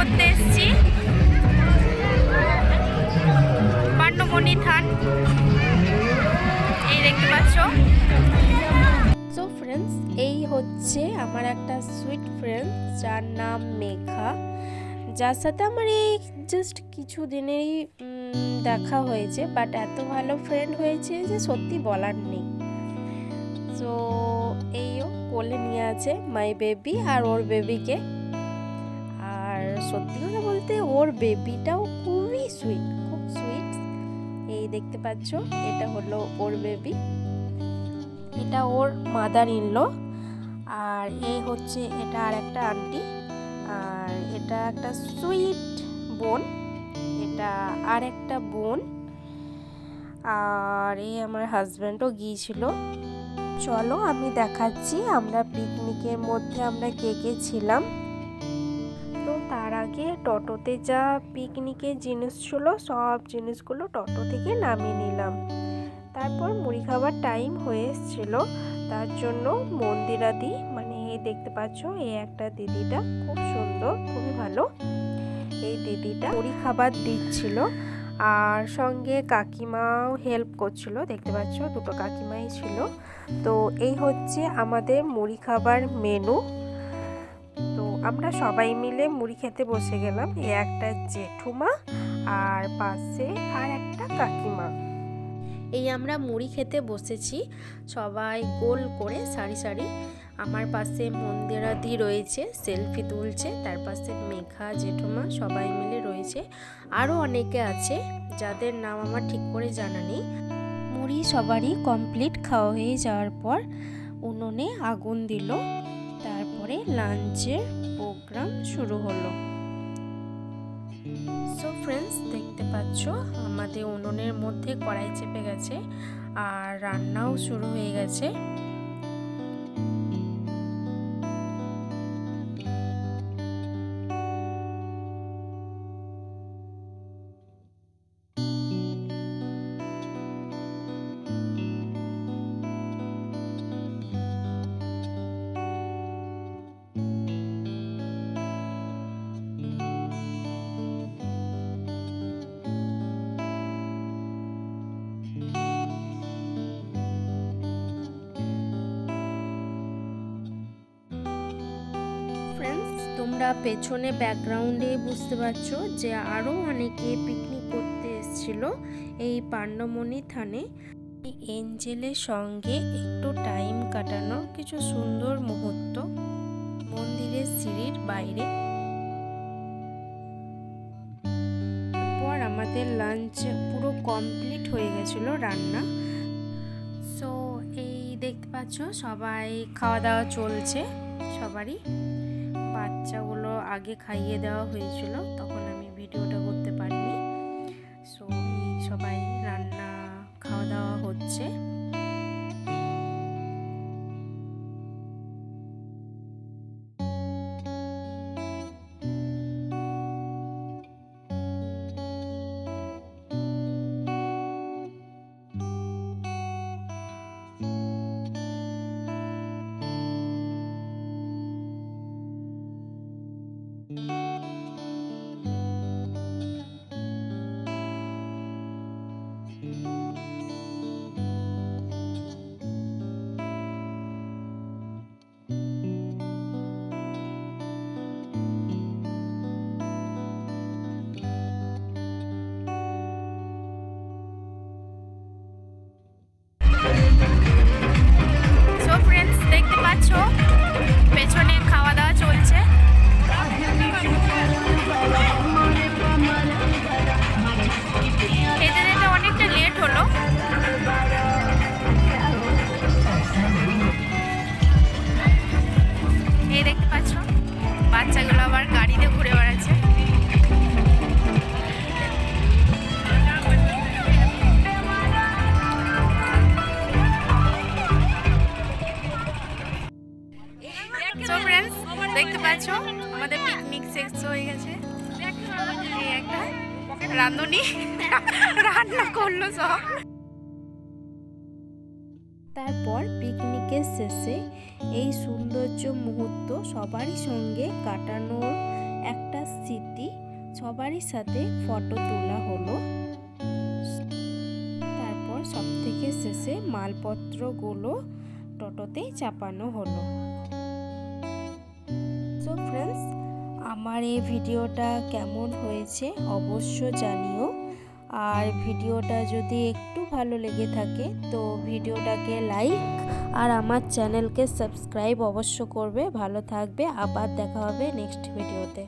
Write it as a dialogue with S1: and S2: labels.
S1: করতে এসেছি পাণ্ডবনী থান, এই দেখতে পাচ্ছ। সো ফ্রেন্ডস, এই হচ্ছে আমার একটা সুইট ফ্রেন্ড যার নাম মেঘা, যার সাথে আমার এই জাস্ট কিছু দিনেরই দেখা হয়েছে, বাট এত ভালো ফ্রেন্ড হয়েছে যে সত্যি বলার নেই। সো এইও কোলে নিয়ে আছে মাই বেবি আর ওর বেবিকে। আর সত্যি কথা বলতে ওর বেবিটাও খুবই সুইট, খুব সুইট। এই দেখতে পাচ্ছ, এটা হলো ওর বেবি, এটা ওর মাদার ইনলো। আর এই হচ্ছে এটা আর একটা আন্টি, আর এটা একটা সুইট বোন, এটা আর একটা বোন। আর এই আমার হাজব্যান্ডও গিয়েছিল। চলো আমি দেখাচ্ছি আমরা পিকনিকের মধ্যে আমরা কে কে ছিলাম। তো তার আগে টোটোতে যা পিকনিকের জিনিস ছিল সব জিনিসগুলো টোটো থেকে নামিয়ে নিলাম। তারপর মুড়ি খাবার টাইম হয়ে এসেছিল, তার জন্য মন্দিরাদি, মানে এই দেখতে পাচ্ছ এই একটা দিদিটা খুব সুন্দর, খুবই ভালো, এই দিদিটা মুড়ি খাবার দিচ্ছিল। আর সঙ্গে কাকিমাও হেল্প করছিল, দেখতে পাচ্ছ দুটো কাকিমাই ছিল। তো এই হচ্ছে আমাদের মুড়ি খাবার মেনু। তো আমরা সবাই মিলে মুড়ি খেতে বসে গেলাম, এই একটা জেঠুমা আর পাশে আর একটা কাকিমা। এই আমরা মুড়ি খেতে বসেছি সবাই গোল করে সারি সারি। আমার পাশে মন্দিরাদি রয়েছে, সেলফি তুলছে, তার পাশে মেঘা জেঠুমা সবাই মিলে রয়েছে। আরও অনেকে আছে যাদের নাম আমার ঠিক করে জানা নেই। মুড়ি সবারই কমপ্লিট খাওয়া হয়ে যাওয়ার পর উনুনে আগুন দিল, তারপরে লাঞ্চের প্রোগ্রাম শুরু হলো। সো ফ্রেন্ডস, দেখতে পাচ্ছ আমাদের উনুনের মধ্যে কড়াই চেপে গেছে আর রান্নাও শুরু হয়ে গেছে। তোমরা পেছনে ব্যাকগ্রাউন্ডে বুঝতে পারছো যে আরও অনেকে পিকনিক করতে এসেছিল এই পাণ্ডবনী থানে। এঞ্জেলের সঙ্গে একটু টাইম কাটানো কিছু সুন্দর মুহূর্ত মন্দিরের সিঁড়ির বাইরে। পর আমাদের লাঞ্চ পুরো কমপ্লিট হয়ে গেছিলো রান্না। সো এই দেখতে পাচ্ছ সবাই খাওয়া দাওয়া চলছে সবারই। বাচ্চাগুলো আগে খাইয়ে দেওয়া হয়েছিল, তখন আমি ভিডিওটা করতে পারিনি। সো সবাই রান্না খাওয়া দাওয়া হচ্ছে। পেছনে খাওয়া দাওয়া চলছে। খেতে যেতে অনেকটা লেট হলো। এই দেখতে পাচ্ছ বাচ্চাগুলো আবার গাড়িতে ঘুরে বেড়াচ্ছে। দেখতে পাচ্ছ আমাদের পিকনিক শেষ হয়ে গেছে। এই একটা রাঁধুনি রান্না করলো সব। তারপর পিকনিকের শেষে এই সৌন্দর্য মুহূর্ত সবারই সঙ্গে কাটানোর একটা স্মৃতি সবারই সাথে ফটো তোলা হলো। তারপর সবথেকে শেষে মালপত্রগুলো টোটোতে চাপানো হলো। সো ফ্রেন্ডস, আমার এই ভিডিওটা কেমন হয়েছে অবশ্য জানিও। আর ভিডিওটা যদি একটু ভালো লেগে থাকে তো ভিডিওটাকে লাইক আর আমার চ্যানেলকে সাবস্ক্রাইব অবশ্য করবে। ভালো থাকবে, আবার দেখা হবে নেক্সট ভিডিওতে।